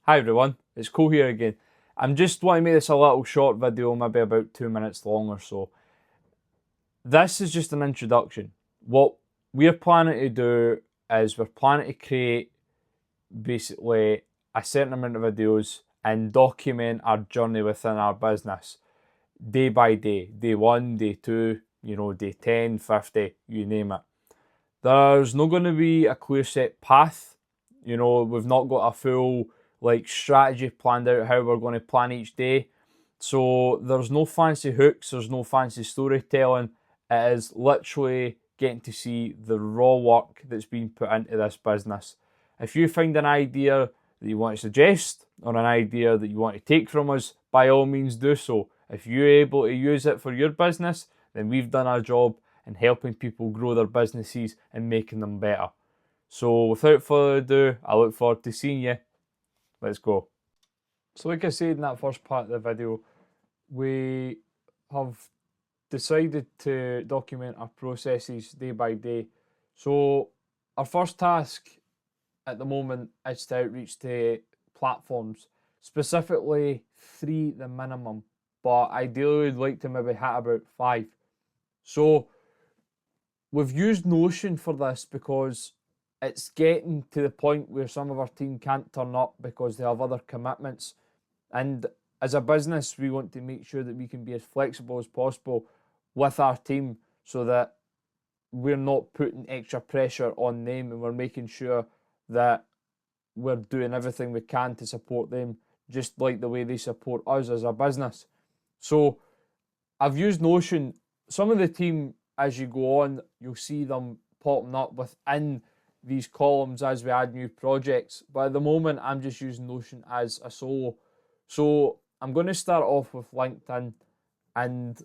Hi everyone, it's Cole here again. I'm just wanting to make this a little short video, maybe about 2 minutes long or so. This is just an introduction. What we're planning to do is we're planning to create basically a certain amount of videos and document our journey within our business day by day. Day 1, day 2, day 10, 50, you name it. There's not going to be a clear set path. We've not got a full strategy planned out how we're going to plan each day. So there's no fancy hooks, there's no fancy storytelling. It is literally getting to see the raw work that's been put into this business. If you find an idea that you want to suggest or an idea that you want to take from us, by all means do so. If you're able to use it for your business, then we've done our job in helping people grow their businesses and making them better. So without further ado, I look forward to seeing you. Let's go. So like I said in that first part of the video, we have decided to document our processes day by day. So our first task at the moment is to outreach to platforms, specifically 3 the minimum, but ideally we'd like to maybe hit about 5. So we've used Notion for this because it's getting to the point where some of our team can't turn up because they have other commitments. And as a business, we want to make sure that we can be as flexible as possible with our team so that we're not putting extra pressure on them and we're making sure that we're doing everything we can to support them, just like the way they support us as a business. So I've used Notion. Some of the team, as you go on, you'll see them popping up within these columns as we add new projects. But at the moment, I'm just using Notion as a solo. So I'm going to start off with LinkedIn, and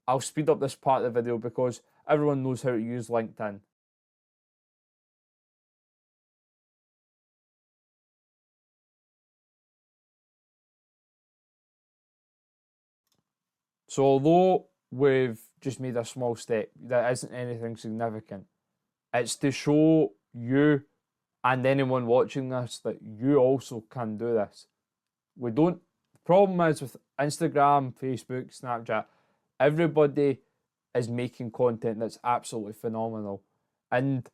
I'll speed up this part of the video because everyone knows how to use LinkedIn. So although we've just made a small step, that isn't anything significant. It's to show you and anyone watching this that you also can do this. The problem is with Instagram, Facebook, Snapchat, everybody is making content that's absolutely phenomenal. And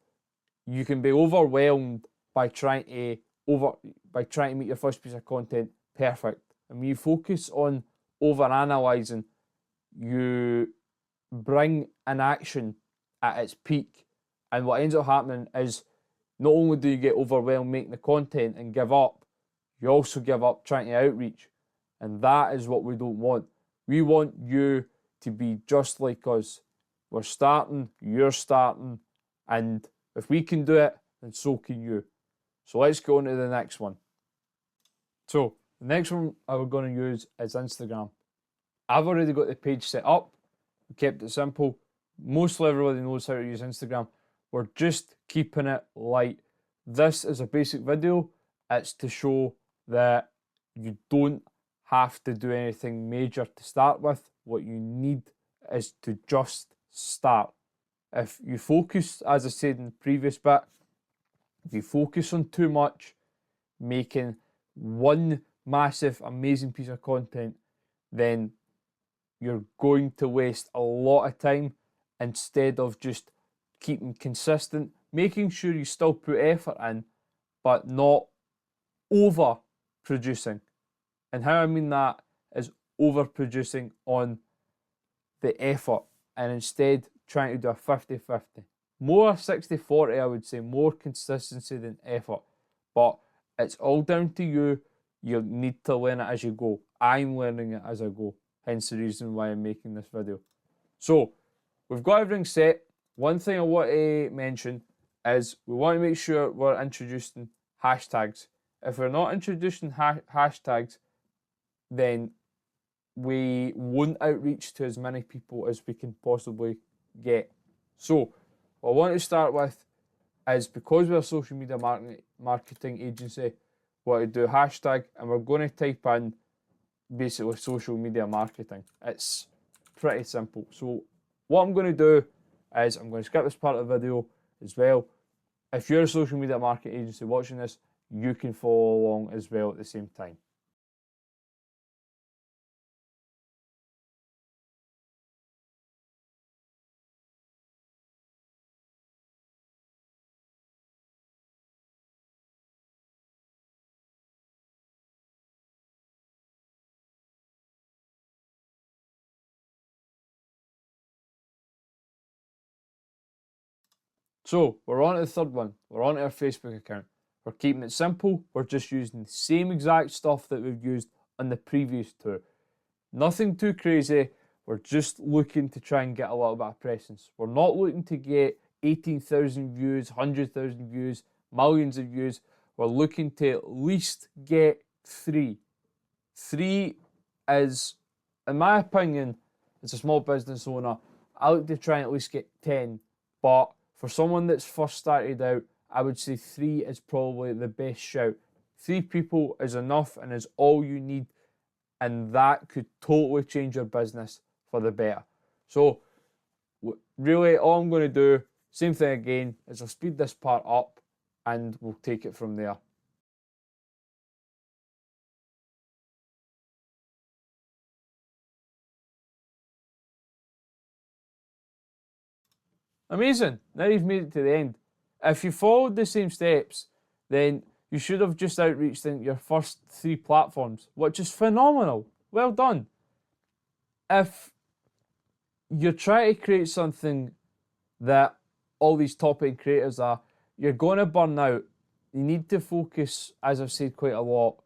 you can be overwhelmed by trying to make your first piece of content perfect. And when you focus on over-analysing, you bring an action at its peak. And what ends up happening is not only do you get overwhelmed making the content and give up, you also give up trying to outreach. And that is what we don't want. We want you to be just like us. We're starting, you're starting, and if we can do it, then so can you. So let's go on to the next one. So the next one I'm going to use is Instagram. I've already got the page set up, kept it simple. Mostly everybody knows how to use Instagram. We're just keeping it light. This is a basic video. It's to show that you don't have to do anything major to start with. What you need is to just start. If you focus, as I said in the previous bit, if you focus on too much, making one massive, amazing piece of content, then you're going to waste a lot of time instead of just keeping consistent, making sure you still put effort in, but not over producing. And how I mean that is over producing on the effort and instead trying to do a 50-50. More 60-40, I would say, more consistency than effort. But it's all down to you. You'll need to learn it as you go. I'm learning it as I go. Hence the reason why I'm making this video. So, we've got everything set. One thing I want to mention is we want to make sure we're introducing hashtags. If we're not introducing hashtags, then we won't outreach to as many people as we can possibly get. So, what I want to start with is, because we're a social media marketing agency, we want to do hashtag, and we're going to type in basically social media marketing. It's pretty simple. So what I'm going to do is I'm going to skip this part of the video as well. If you're a social media marketing agency watching this, you can follow along as well at the same time. So we're on to the third one. We're on to our Facebook account. We're keeping it simple. We're just using the same exact stuff that we've used on the previous two. Nothing too crazy. We're just looking to try and get a little bit of presence. We're not looking to get 18,000 views, 100,000 views, millions of views. We're looking to at least get 3. 3 is, in my opinion, as a small business owner, I like to try and at least get 10. But for someone that's first started out, I would say 3 is probably the best shout. 3 people is enough and is all you need, and that could totally change your business for the better. So really all I'm going to do, same thing again, is I'll speed this part up and we'll take it from there. Amazing. Now you've made it to the end. If you followed the same steps, then you should have just outreached in your first 3 platforms, which is phenomenal. Well done. If you're trying to create something that all these top end creators are, you're going to burn out. You need to focus, as I've said quite a lot,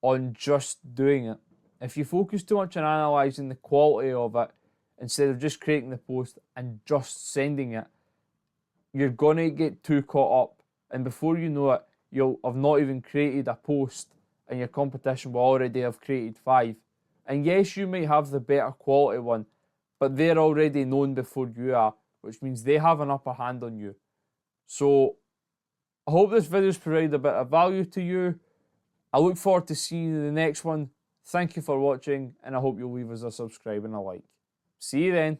on just doing it. If you focus too much on analysing the quality of it, instead of just creating the post and just sending it, you're going to get too caught up. And before you know it, you'll have not even created a post and your competition will already have created 5. And yes, you might have the better quality one, but they're already known before you are, which means they have an upper hand on you. So I hope this video's provided a bit of value to you. I look forward to seeing you in the next one. Thank you for watching, and I hope you'll leave us a subscribe and a like. See you then.